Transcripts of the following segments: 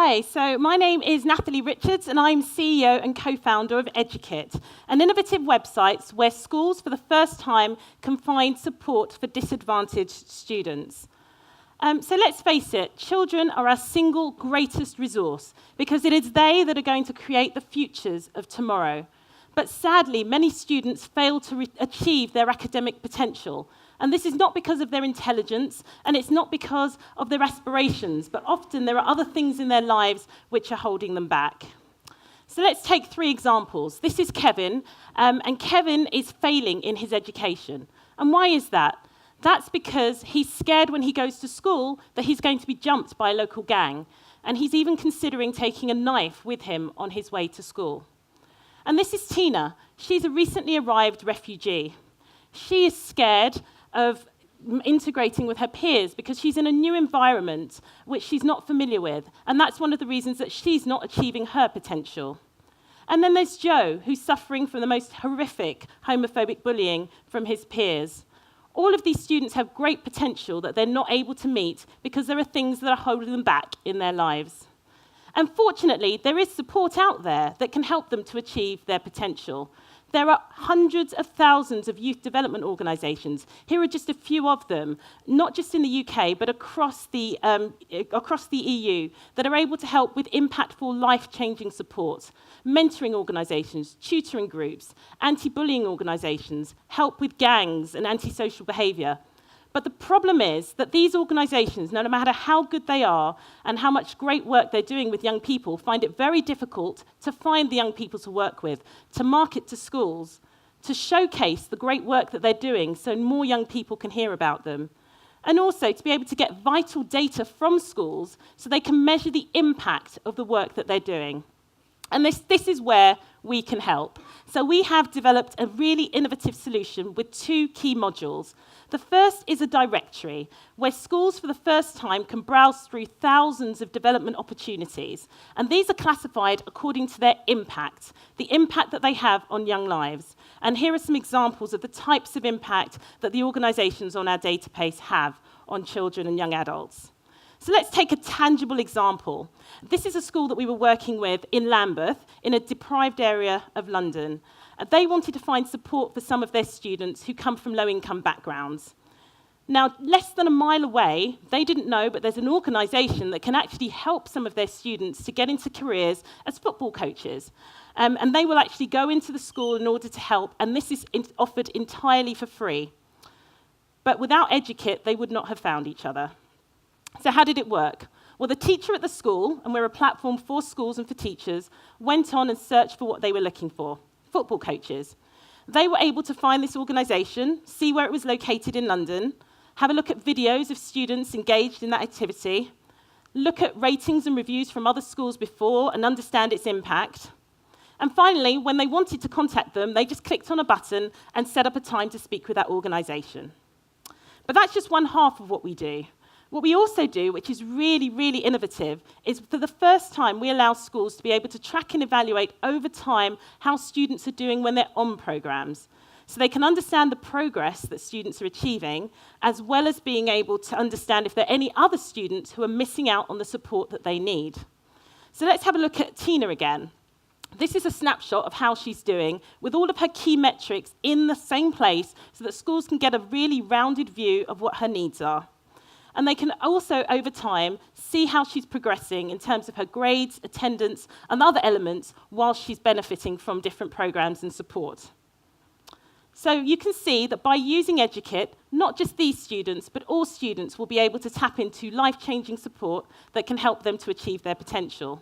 Okay, so my name is Natalie Richards, and I'm CEO and co-founder of EduKit, an innovative website where schools for the first time can find support for disadvantaged students. So let's face it, children are our single greatest resource because it is they that are going to create the futures of tomorrow. But sadly, many students fail to achieve their academic potential. And this is not because of their intelligence, and it's not because of their aspirations, but often there are other things in their lives which are holding them back. So let's take 3 examples. This is Kevin, and Kevin is failing in his education. And why is that? That's because he's scared when he goes to school that he's going to be jumped by a local gang, and he's even considering taking a knife with him on his way to school. And this is Tina. She's a recently arrived refugee. She is scared of integrating with her peers because she's in a new environment which she's not familiar with, and that's one of the reasons that she's not achieving her potential. And then there's Joe, who's suffering from the most horrific homophobic bullying from his peers. All of these students have great potential that they're not able to meet because there are things that are holding them back in their lives. And fortunately, there is support out there that can help them to achieve their potential. There are hundreds of thousands of youth development organisations. Here are just a few of them, not just in the UK, but across the EU, that are able to help with impactful, life-changing support. Mentoring organisations, tutoring groups, anti-bullying organisations, help with gangs and antisocial behaviour. But the problem is that these organisations, no matter how good they are and how much great work they're doing with young people, find it very difficult to find the young people to work with, to market to schools, to showcase the great work that they're doing so more young people can hear about them, and also to be able to get vital data from schools so they can measure the impact of the work that they're doing. And this is where we can help. So we have developed a really innovative solution with 2 key modules. The first is a directory, where schools for the first time can browse through thousands of development opportunities. And these are classified according to their impact, the impact that they have on young lives. And here are some examples of the types of impact that the organisations on our database have on children and young adults. So let's take a tangible example. This is a school that we were working with in Lambeth, in a deprived area of London. They wanted to find support for some of their students who come from low-income backgrounds. Now, less than a mile away, they didn't know, but there's an organisation that can actually help some of their students to get into careers as football coaches. And they will actually go into the school in order to help, and this is offered entirely for free. But without EduKit, they would not have found each other. So how did it work? Well, the teacher at the school, and we're a platform for schools and for teachers, went on and searched for what they were looking for, football coaches. They were able to find this organisation, see where it was located in London, have a look at videos of students engaged in that activity, look at ratings and reviews from other schools before and understand its impact. And finally, when they wanted to contact them, they just clicked on a button and set up a time to speak with that organisation. But that's just one half of what we do. What we also do, which is really, really innovative, is for the first time we allow schools to be able to track and evaluate over time how students are doing when they're on programs. So they can understand the progress that students are achieving, as well as being able to understand if there are any other students who are missing out on the support that they need. So let's have a look at Tina again. This is a snapshot of how she's doing with all of her key metrics in the same place so that schools can get a really rounded view of what her needs are. And they can also, over time, see how she's progressing in terms of her grades, attendance, and other elements while she's benefiting from different programs and support. So you can see that by using EduKit, not just these students, but all students will be able to tap into life-changing support that can help them to achieve their potential.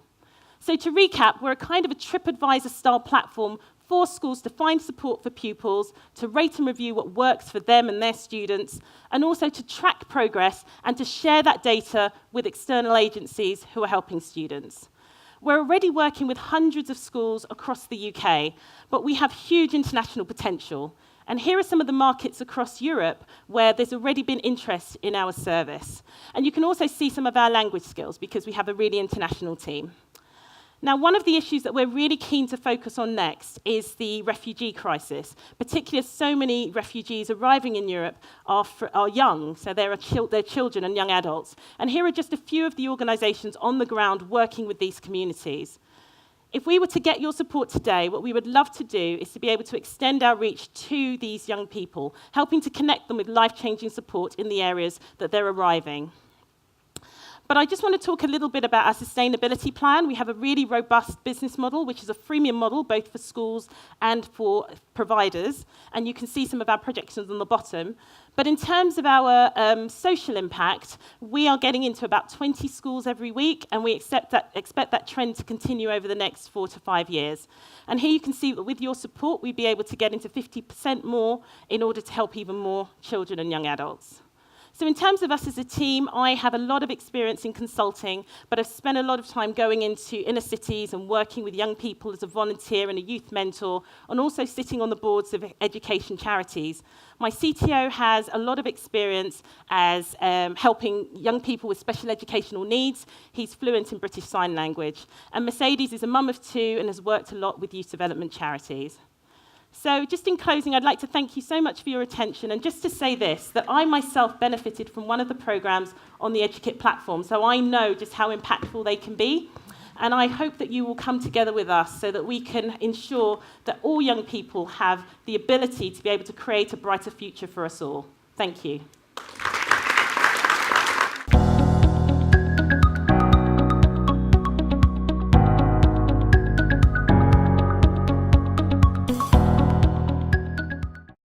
So to recap, we're a kind of a TripAdvisor-style platform for schools to find support for pupils, to rate and review what works for them and their students, and also to track progress and to share that data with external agencies who are helping students. We're already working with hundreds of schools across the UK, but we have huge international potential. And here are some of the markets across Europe where there's already been interest in our service. And you can also see some of our language skills because we have a really international team. Now, one of the issues that we're really keen to focus on next is the refugee crisis, particularly as so many refugees arriving in Europe are young, so they're children and young adults. And here are just a few of the organisations on the ground working with these communities. If we were to get your support today, what we would love to do is to be able to extend our reach to these young people, helping to connect them with life-changing support in the areas that they're arriving. But I just want to talk a little bit about our sustainability plan. We have a really robust business model, which is a freemium model, both for schools and for providers. And you can see some of our projections on the bottom. But in terms of our social impact, we are getting into about 20 schools every week, and we expect that trend to continue over the next 4 to 5 years. And here you can see that with your support, we'd be able to get into 50% more in order to help even more children and young adults. So in terms of us as a team, I have a lot of experience in consulting, but I've spent a lot of time going into inner cities and working with young people as a volunteer and a youth mentor, and also sitting on the boards of education charities. My CTO has a lot of experience as helping young people with special educational needs. He's fluent in British Sign Language. And Mercedes is a mum of 2 and has worked a lot with youth development charities. So just in closing, I'd like to thank you so much for your attention, and just to say this, that I myself benefited from one of the programs on the EduKit platform, so I know just how impactful they can be, and I hope that you will come together with us so that we can ensure that all young people have the ability to be able to create a brighter future for us all. Thank you.